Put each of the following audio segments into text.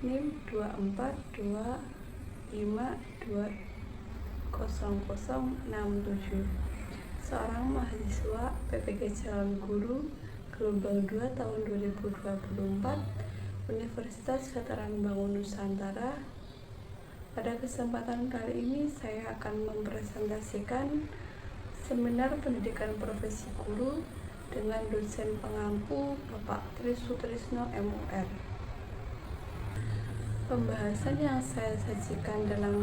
NIM 2425200067, seorang mahasiswa PPG Calon Guru Gelombang 2 tahun 2024 Universitas Veteran Bangun Nusantara. Pada kesempatan kali ini saya akan mempresentasikan seminar pendidikan profesi guru dengan dosen pengampu Bapak Tri Sutrisno MUR. Pembahasan yang saya sajikan dalam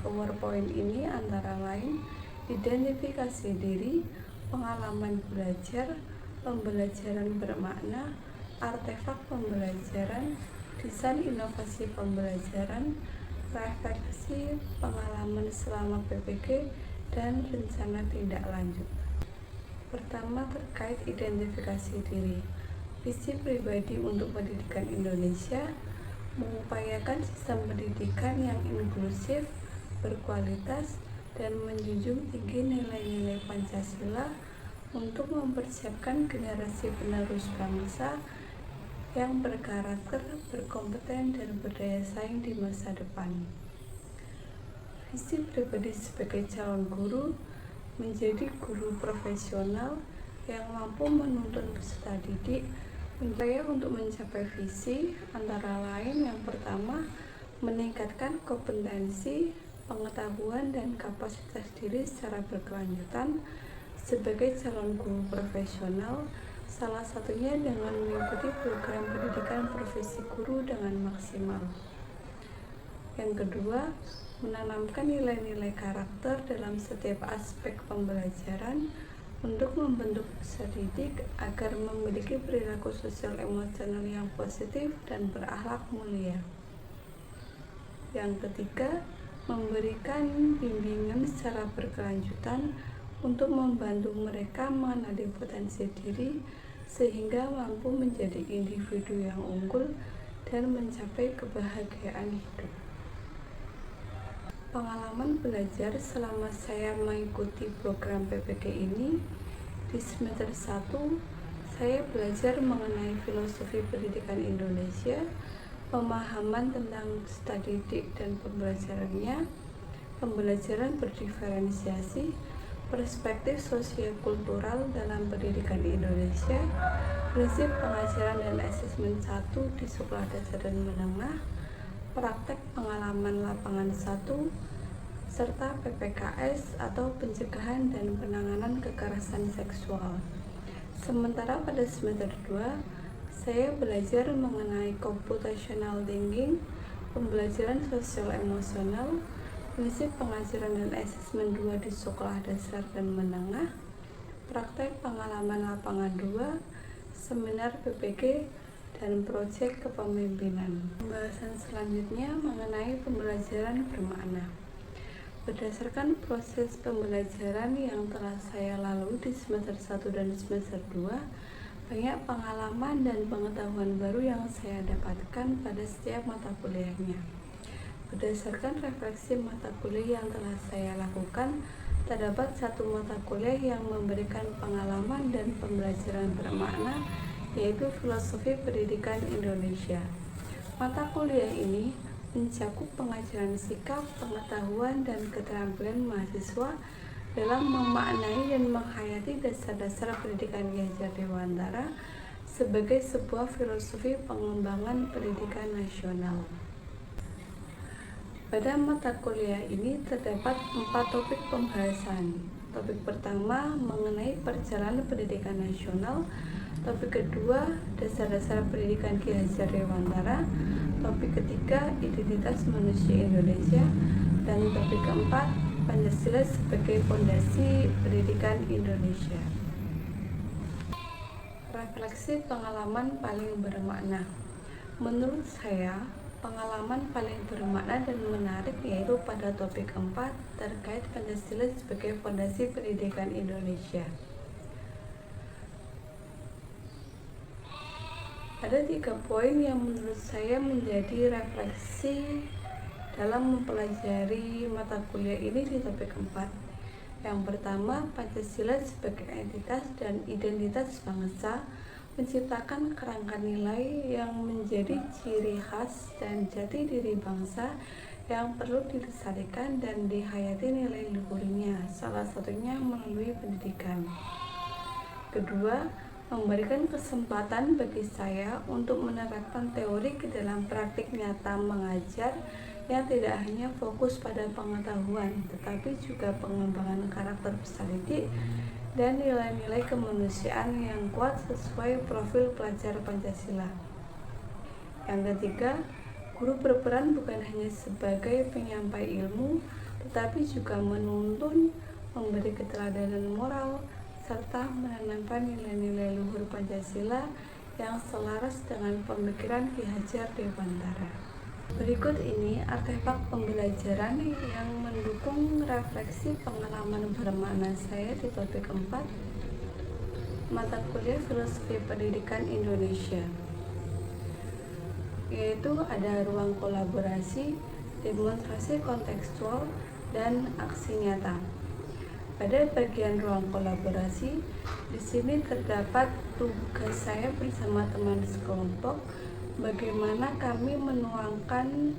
PowerPoint ini antara lain identifikasi diri, pengalaman belajar, pembelajaran bermakna, artefak pembelajaran, desain inovasi pembelajaran, refleksi pengalaman selama PPG, dan rencana tindak lanjut. Pertama, terkait identifikasi diri. Visi pribadi untuk pendidikan Indonesia mengupayakan sistem pendidikan yang inklusif, berkualitas, dan menjunjung tinggi nilai-nilai Pancasila untuk mempersiapkan generasi penerus bangsa yang berkarakter, berkompeten, dan berdaya saing di masa depan. Visi pribadi sebagai calon guru menjadi guru profesional yang mampu menuntun peserta didik untuk mencapai visi antara lain yang pertama, meningkatkan kompetensi, pengetahuan, dan kapasitas diri secara berkelanjutan sebagai calon guru profesional, salah satunya dengan mengikuti program pendidikan profesi guru dengan maksimal. Yang kedua, menanamkan nilai-nilai karakter dalam setiap aspek pembelajaran untuk membentuk peserta didik agar memiliki perilaku sosial emosional yang positif dan berakhlak mulia. Yang ketiga, memberikan bimbingan secara berkelanjutan untuk membantu mereka mengenali potensi diri sehingga mampu menjadi individu yang unggul dan mencapai kebahagiaan hidup. Pengalaman belajar selama saya mengikuti program PPG ini, di semester 1 saya belajar mengenai filosofi pendidikan Indonesia, pemahaman tentang peserta didik dan pembelajarannya, pembelajaran berdiferensiasi, perspektif sosio-kultural dalam pendidikan Indonesia, prinsip pengajaran dan asesmen 1 di sekolah dasar dan menengah, praktek pengalaman lapangan 1, serta PPKS atau pencegahan dan penanganan kekerasan seksual. Sementara pada semester 2, saya belajar mengenai computational thinking, pembelajaran sosial emosional, prinsip pengajaran dan asesmen 2 di sekolah dasar dan menengah, praktek pengalaman lapangan 2, seminar PPG, dan proyek kepemimpinan. Pembahasan selanjutnya mengenai pembelajaran bermakna. Berdasarkan proses pembelajaran yang telah saya lalui di semester 1 dan semester 2, banyak pengalaman dan pengetahuan baru yang saya dapatkan pada setiap mata kuliahnya. Berdasarkan refleksi mata kuliah yang telah saya lakukan, terdapat satu mata kuliah yang memberikan pengalaman dan pembelajaran bermakna, yaitu Filosofi Pendidikan Indonesia. Mata kuliah ini mencakup pengajaran sikap, pengetahuan, dan keterampilan mahasiswa dalam memaknai dan menghayati dasar-dasar pendidikan Ki Hajar Dewantara sebagai sebuah filosofi pengembangan pendidikan nasional. Pada mata kuliah ini terdapat 4 topik pembahasan. Topik pertama mengenai perjalanan pendidikan nasional, topik kedua dasar-dasar pendidikan Ki Hajar Dewantara, topik ketiga identitas manusia Indonesia, dan topik keempat Pancasila sebagai fondasi pendidikan Indonesia. Refleksi pengalaman paling bermakna. Menurut saya, pengalaman paling bermakna dan menarik yaitu pada topik 4 terkait Pancasila sebagai fondasi pendidikan Indonesia. Ada 3 poin yang menurut saya menjadi refleksi dalam mempelajari mata kuliah ini di topik 4. Yang pertama, Pancasila sebagai entitas dan identitas bangsa menciptakan kerangka nilai yang menjadi ciri khas dan jati diri bangsa yang perlu dilestarikan dan dihayati nilai luhurnya, salah satunya melalui pendidikan. Kedua, memberikan kesempatan bagi saya untuk menerapkan teori ke dalam praktik nyata mengajar yang tidak hanya fokus pada pengetahuan, tetapi juga pengembangan karakter peserta didik dan nilai-nilai kemanusiaan yang kuat sesuai profil pelajar Pancasila. Yang ketiga, guru berperan bukan hanya sebagai penyampai ilmu, tetapi juga menuntun, memberi keteladanan moral, serta menanamkan nilai-nilai luhur Pancasila yang selaras dengan pemikiran Ki Hajar Dewantara. Berikut ini artefak pembelajaran yang mendukung refleksi pengalaman bermakna saya di topik 4 mata kuliah Filosofi Pendidikan Indonesia, yaitu ada ruang kolaborasi, demonstrasi kontekstual, dan aksi nyata. Pada bagian ruang kolaborasi, di sini terdapat tugas saya bersama teman sekelompok bagaimana kami menuangkan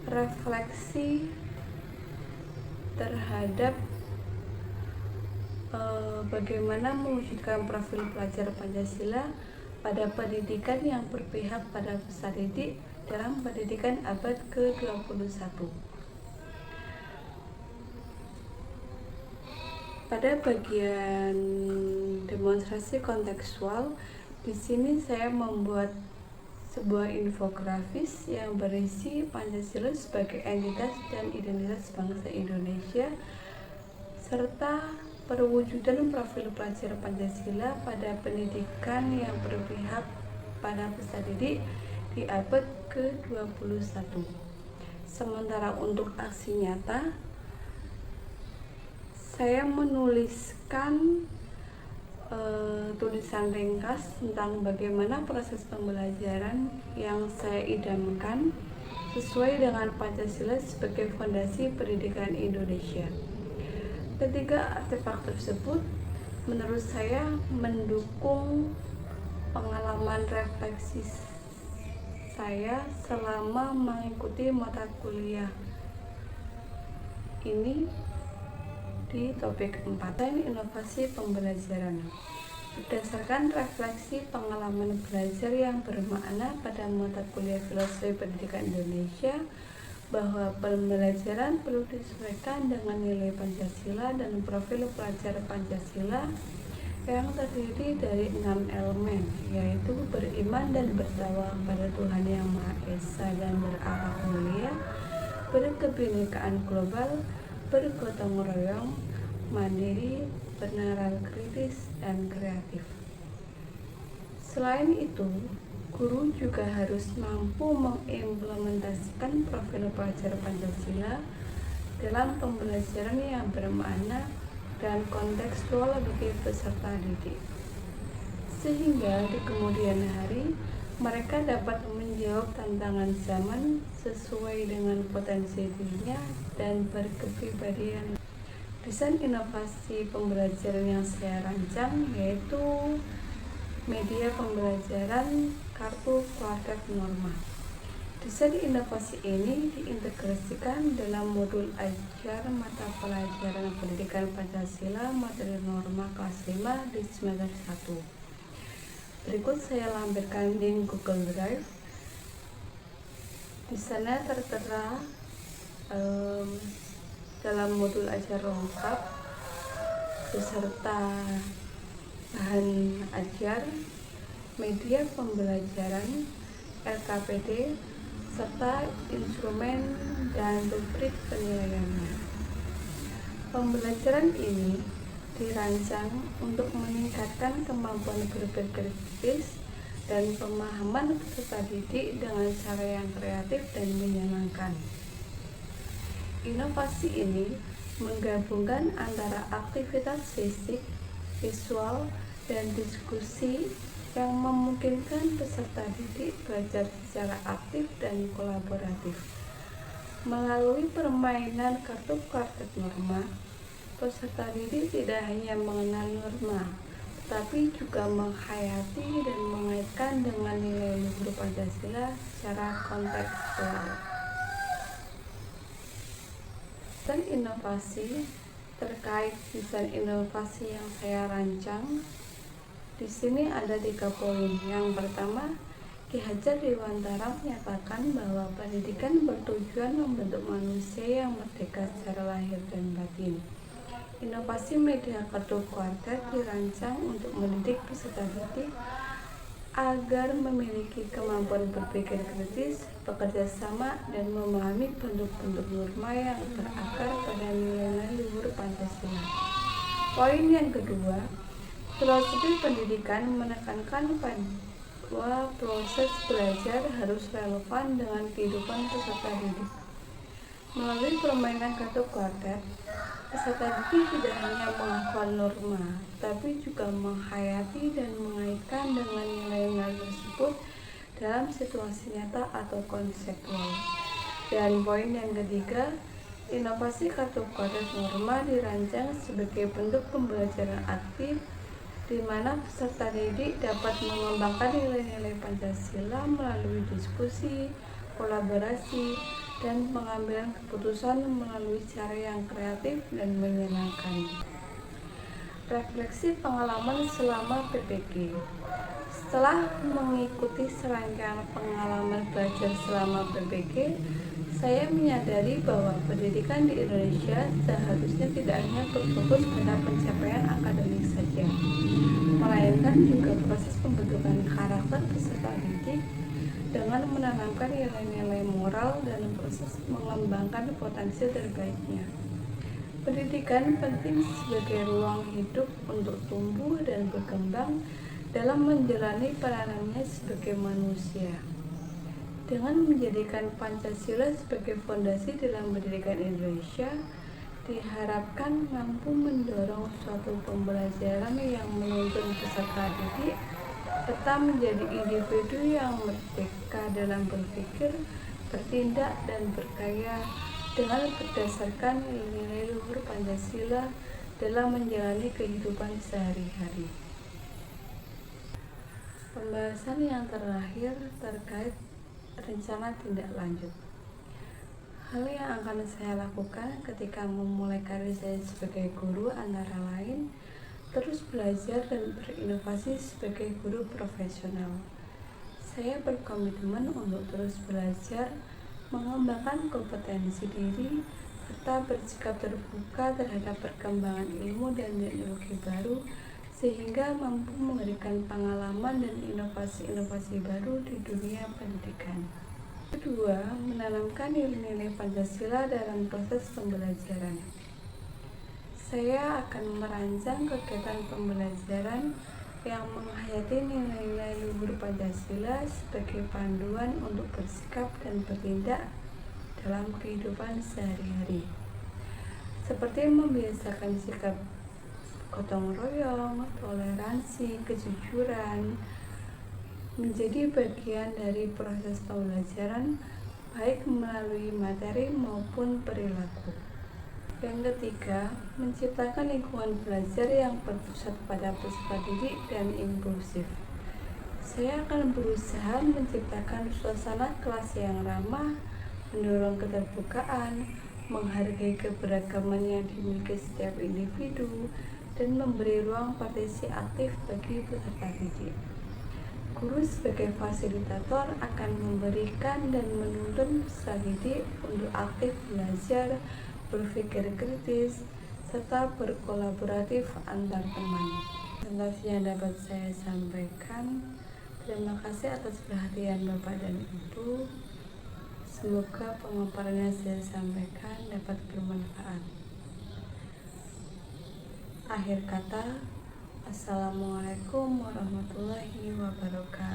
refleksi terhadap bagaimana mewujudkan profil pelajar Pancasila pada pendidikan yang berpihak pada peserta didik dalam pendidikan abad ke-21. Pada bagian demonstrasi kontekstual, di sini saya membuat sebuah infografis yang berisi Pancasila sebagai entitas dan identitas bangsa Indonesia serta perwujudan profil pelajar Pancasila pada pendidikan yang berpihak pada peserta didik di abad ke-21. Sementara untuk aksi nyata, saya menuliskan tulisan ringkas tentang bagaimana proses pembelajaran yang saya idamkan sesuai dengan Pancasila sebagai fondasi pendidikan Indonesia. Ketiga artefak tersebut menurut saya mendukung pengalaman refleksi saya selama mengikuti mata kuliah ini di topik 4, inovasi pembelajaran. Berdasarkan refleksi pengalaman belajar yang bermakna pada mata kuliah Filosofi Pendidikan Indonesia, bahwa pembelajaran perlu disesuaikan dengan nilai Pancasila dan profil pelajar Pancasila yang terdiri dari 6 elemen, yaitu beriman dan bertakwa pada Tuhan Yang Maha Esa dan berakhlak mulia, berkebinekaan global, bergotong royong, mandiri, bernalar kritis, dan kreatif. Selain itu, guru juga harus mampu mengimplementasikan profil pelajar Pancasila dalam pembelajaran yang bermakna dan kontekstual bagi peserta didik, sehingga di kemudian hari mereka dapat menjawab tantangan zaman sesuai dengan potensi dirinya dan berkepribadian. Desain inovasi pembelajaran yang saya rancang yaitu media pembelajaran kartu keluarga norma. Desain inovasi ini diintegrasikan dalam modul ajar mata pelajaran pendidikan Pancasila materi norma kelas 5 di semester 1. Berikut saya lampirkan link Google Drive. Di sana tertera dalam modul ajar lengkap beserta bahan ajar, media pembelajaran, LKPD, serta instrumen dan rubrik penilaiannya. Pembelajaran ini dirancang untuk meningkatkan kemampuan berpikir kritis dan pemahaman peserta didik dengan cara yang kreatif dan menyenangkan. Inovasi ini menggabungkan antara aktivitas fisik, visual, dan diskusi yang memungkinkan peserta didik belajar secara aktif dan kolaboratif. Melalui permainan kartu-kartu norma, peserta didik tidak hanya mengenal norma, tetapi juga menghayati dan mengaitkan dengan nilai luhur Pancasila secara kontekstual. Dan inovasi terkait desain inovasi yang saya rancang, di sini ada 3 poin. Yang pertama, Ki Hajar Dewantara menyatakan bahwa pendidikan bertujuan membentuk manusia yang merdeka secara lahir dan batin. Inovasi media Kartu Kuartet dirancang untuk mendidik peserta didik agar memiliki kemampuan berpikir kritis, bekerja sama, dan memahami bentuk-bentuk norma yang berakar pada nilai-nilai luhur Pancasila. Poin yang kedua, filosofi pendidikan menekankan bahwa proses belajar harus relevan dengan kehidupan peserta didik. Melalui permainan Kartu Kuartet, peserta didik tidak hanya menghafal norma, tapi juga menghayati dan mengaitkan dengan nilai-nilai tersebut dalam situasi nyata atau konseptual. Dan poin yang ketiga, inovasi Kartu Kuartet norma dirancang sebagai bentuk pembelajaran aktif di mana peserta didik dapat mengembangkan nilai-nilai Pancasila melalui diskusi, kolaborasi, dan pengambilan keputusan melalui cara yang kreatif dan menyenangkan. Refleksi pengalaman selama PPG. Setelah mengikuti serangkaian pengalaman belajar selama PPG, saya menyadari bahwa pendidikan di Indonesia seharusnya tidak hanya berfokus pada pencapaian akademik saja, melainkan juga proses pembentukan karakter peserta didik dengan menanamkan nilai-nilai moral dalam proses mengembangkan potensi terbaiknya. Pendidikan penting sebagai ruang hidup untuk tumbuh dan berkembang dalam menjalani peranannya sebagai manusia. Dengan menjadikan Pancasila sebagai fondasi dalam pendidikan Indonesia, diharapkan mampu mendorong suatu pembelajaran yang menuntun peserta didik serta menjadi individu yang merdeka dalam berpikir, bertindak, dan berkarya dengan berdasarkan nilai luhur Pancasila dalam menjalani kehidupan sehari-hari. Pembahasan yang terakhir terkait rencana tindak lanjut. Hal yang akan saya lakukan ketika memulai karir saya sebagai guru antara lain terus belajar dan berinovasi sebagai guru profesional. Saya berkomitmen untuk terus belajar, mengembangkan kompetensi diri, serta bersikap terbuka terhadap perkembangan ilmu dan teknologi baru sehingga mampu memberikan pengalaman dan inovasi-inovasi baru di dunia pendidikan. Kedua, menanamkan nilai-nilai Pancasila dalam proses pembelajaran. Saya akan merancang kegiatan pembelajaran yang menghayati nilai-nilai luhur Pancasila sebagai panduan untuk bersikap dan bertindak dalam kehidupan sehari-hari. Seperti membiasakan sikap gotong royong, toleransi, kejujuran, menjadi bagian dari proses pembelajaran baik melalui materi maupun perilaku. Yang ketiga, menciptakan lingkungan belajar yang berpusat pada peserta didik dan inklusif. Saya akan berusaha menciptakan suasana kelas yang ramah, mendorong keterbukaan, menghargai keberagaman yang dimiliki setiap individu, dan memberi ruang partisipasi aktif bagi peserta didik. Guru sebagai fasilitator akan memberikan dan menuntun peserta didik untuk aktif belajar, berpikir kritis, serta berkolaboratif antar teman. Presentasi yang dapat saya sampaikan. Terima kasih atas perhatian Bapak dan Ibu. Semoga pemaparan yang saya sampaikan dapat bermanfaat. Akhir kata, Assalamualaikum warahmatullahi wabarakatuh.